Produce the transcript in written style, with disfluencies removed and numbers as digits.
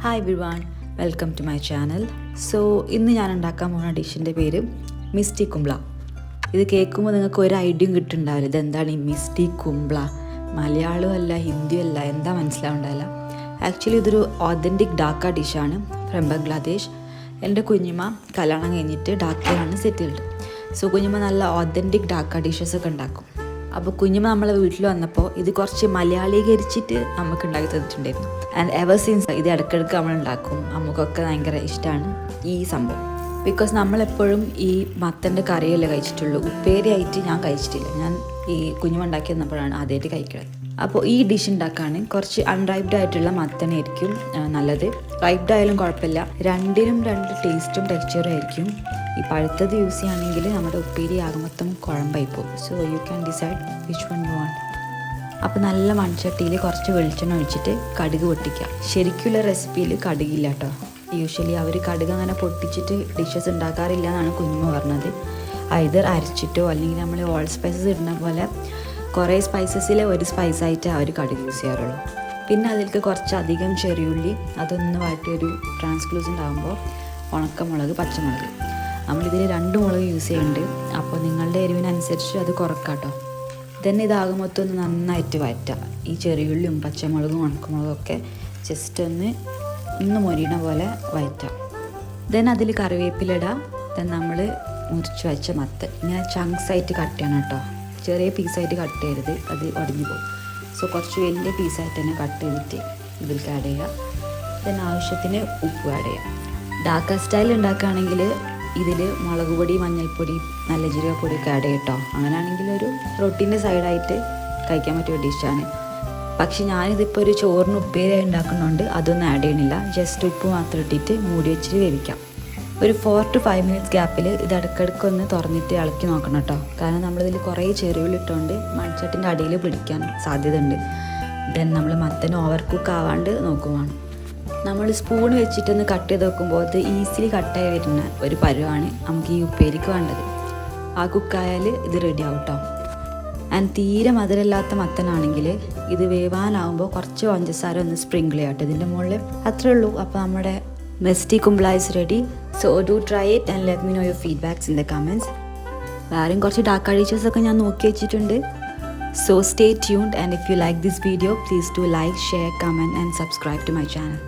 Hi everyone, welcome to my channel. So ഇന്ന് ഞാൻ ഉണ്ടാക്കാൻ പോകുന്ന ഡിഷിൻ്റെ പേര് മിസ്റ്റി കുംബ്ല. ഇത് കേൾക്കുമ്പോൾ നിങ്ങൾക്ക് ഒരു ഐഡിയയും കിട്ടുന്നുണ്ടാവില്ല ഇതെന്താണ് ഈ മിസ്റ്റി കുംബ്ല. മലയാളവും അല്ല, ഹിന്ദിയും അല്ല, എന്താ മനസ്സിലാവുണ്ടാവില്ല. ആക്ച്വലി ഇതൊരു ഓതൻറ്റിക് ഡാക്ക ഡിഷാണ് ഫ്രം ബംഗ്ലാദേശ്. എൻ്റെ കുഞ്ഞുമ്മ കല്യാണം കഴിഞ്ഞിട്ട് ഡാക്കയിലാണ് സെറ്റിൽഡ്. സോ കുഞ്ഞുമ്മ നല്ല ഓതൻറ്റിക് ഡാക്ക ഡിഷസ് ഒക്കെ ഉണ്ടാക്കും. അപ്പോൾ കുഞ്ഞുമ്മ നമ്മളെ വീട്ടിൽ വന്നപ്പോൾ ഇത് കുറച്ച് മലയാളീകരിച്ചിട്ട് നമുക്ക് ഉണ്ടാക്കി തന്നിട്ടുണ്ടായിരുന്നു. ആൻഡ് എവർ സിൻസ് ഇത് ഇടയ്ക്കിടയ്ക്ക് നമ്മൾ ഉണ്ടാക്കും. നമുക്കൊക്കെ ഭയങ്കര ഇഷ്ടമാണ് ഈ സംഭവം. ബിക്കോസ് നമ്മളെപ്പോഴും ഈ മത്തൻ്റെ കറിയല്ലേ കഴിച്ചിട്ടുള്ളൂ, ഉപ്പേരിയായിട്ട് ഞാൻ കഴിച്ചിട്ടില്ല. ഞാൻ ഈ കുഞ്ഞുമ്മ ഉണ്ടാക്കി തന്നപ്പോഴാണ് ആദ്യമായിട്ട് കഴിക്കുന്നത്. അപ്പോൾ ഈ ഡിഷ് ഉണ്ടാക്കാൻ കുറച്ച് അൺറൈപ്ഡ് ആയിട്ടുള്ള മത്തനായിരിക്കും നല്ലത്. റൈപ്ഡ് ആയാലും കുഴപ്പമില്ല, രണ്ടിനും രണ്ട് ടേസ്റ്റും ടെക്സ്ചറും ആയിരിക്കും. ഈ പഴുത്തത് യൂസ് ചെയ്യുകയാണെങ്കിൽ നമ്മുടെ ഉപ്പേരി ആകെ മൊത്തം കുഴമ്പായി പോകും. So you can decide which one you want. അപ്പോൾ നല്ല മൺചട്ടിയിൽ കുറച്ച് വെളിച്ചെണ്ണ ഒഴിച്ചിട്ട് കടുക് പൊട്ടിക്കുക. ശരിക്കുള്ള റെസിപ്പിയിൽ കടുകില്ല കേട്ടോ. യൂഷ്വലി അവർ കടുക് അങ്ങനെ പൊട്ടിച്ചിട്ട് ഡിഷസ് ഉണ്ടാക്കാറില്ല എന്നാണ് കുഞ്ഞുമ്മ പറഞ്ഞത്. ഐദർ അരച്ചിട്ടോ അല്ലെങ്കിൽ നമ്മൾ ഓൾ സ്പൈസസ് ഇടുന്ന പോലെ കുറേ സ്പൈസസിലെ ഒരു സ്പൈസായിട്ട് അവർ കടുക് യൂസ് ചെയ്യാറുള്ളൂ. പിന്നെ അതിലേക്ക് കുറച്ചധികം ചെറിയുള്ളി, അതൊന്ന് വാട്ടി ഒരു ട്രാൻസ്ലൂസൻ്റ് ആകുമ്പോൾ ഉണക്കമുളക്, പച്ചമുളക്. നമ്മളിതിൽ 2 മുളക് യൂസ് ചെയ്യുന്നുണ്ട്. അപ്പോൾ നിങ്ങളുടെ എരിവിനനുസരിച്ച് അത് കുറക്കാം കേട്ടോ. തന്നെ ഇതാകും മൊത്തം ഒന്ന് നന്നായിട്ട് വഴറ്റുക. ഈ ചെറിയുള്ളിയും പച്ചമുളകും ഉണക്കമുളകും ഒക്കെ ജസ്റ്റ് ഒന്ന് മൊരിയണ പോലെ വഴറ്റുക. ദെൻ അതിൽ കറിവേപ്പിലിടാം. ദെൻ നമ്മൾ മുറിച്ച് വെച്ച മത്തൻ ഇങ്ങനെ ചങ്ക്സ് ആയിട്ട് കട്ട് ചെയ്യണം കേട്ടോ. ചെറിയ പീസായിട്ട് കട്ട് ചെയ്യരുത്, അത് ഉടഞ്ഞു പോകും. സോ കുറച്ച് വലിയ പീസായിട്ട് തന്നെ കട്ട് ചെയ്തിട്ട് ഇതിലേക്ക് ആഡ് ചെയ്യുക. ദെൻ ആവശ്യത്തിന് ഉപ്പ് ആഡ് ചെയ്യുക. ഡാക്ക സ്റ്റൈൽ ഉണ്ടാക്കുകയാണെങ്കിൽ ഇതിൽ മുളക് പൊടി, മഞ്ഞൾപ്പൊടി, നല്ല ജീരകപ്പൊടിയൊക്കെ ആഡ് ചെയ്യട്ടോ. അങ്ങനെയാണെങ്കിൽ ഒരു റൊട്ടീൻ്റെ സൈഡായിട്ട് കഴിക്കാൻ പറ്റിയ ഡിഷാണ്. പക്ഷെ ഞാനിതിപ്പോൾ ഒരു ചോറിന് ഉപ്പേരി ഉണ്ടാക്കുന്നുണ്ട്, അതൊന്നും ആഡ് ചെയ്യണില്ല. ജസ്റ്റ് ഉപ്പ് മാത്രം ഇട്ടിട്ട് മൂടി വെച്ചിട്ട് വേവിക്കാം. ഒരു 4 to 5 minutes ഗ്യാപ്പിൽ ഇത് ഇടയ്ക്കിടയ്ക്കൊന്ന് തുറന്നിട്ട് ഇളക്കി നോക്കണം കേട്ടോ. കാരണം നമ്മളിതിൽ കുറേ ചെറിയുള്ളി ഇട്ടുകൊണ്ട് മൺചട്ടിൻ്റെ അടിയിൽ പിടിക്കാൻ സാധ്യതയുണ്ട്. ദെൻ നമ്മൾ മത്തൻ ഓവർ കുക്ക് ആവാണ്ട് നോക്കുവാണ്. നമ്മൾ സ്പൂൺ വെച്ചിട്ടൊന്ന് കട്ട് ചെയ്ത് നോക്കുമ്പോൾ ഇത് ഈസിലി കട്ടായി വരുന്ന ഒരു പരുവാണ് നമുക്ക് ഈ ഉപ്പേരിക്ക് വേണ്ടത്. ആ കുക്കായാൽ ഇത് റെഡി ആവും കേട്ടോ. ആൻഡ് തീരെ മധുരമില്ലാത്ത മത്തനാണെങ്കിൽ ഇത് വേവാനാവുമ്പോൾ കുറച്ച് പഞ്ചസാര ഒന്ന് സ്പ്രിങ്കിൾ ചെയ്യാം കേട്ടോ ഇതിൻ്റെ മുകളിൽ. അത്രേ ഉള്ളൂ. അപ്പോൾ നമ്മുടെ misty കുംബ്ല is ready. So do try it and let me know your feedbacks in the comments. വേറെയും കുറച്ച് ഡാക്ക ഡിഷസ് ഒക്കെ ഞാൻ നോക്കി വെച്ചിട്ടുണ്ട്. So stay tuned, and if you like this video, please do like, share, comment and subscribe to my channel.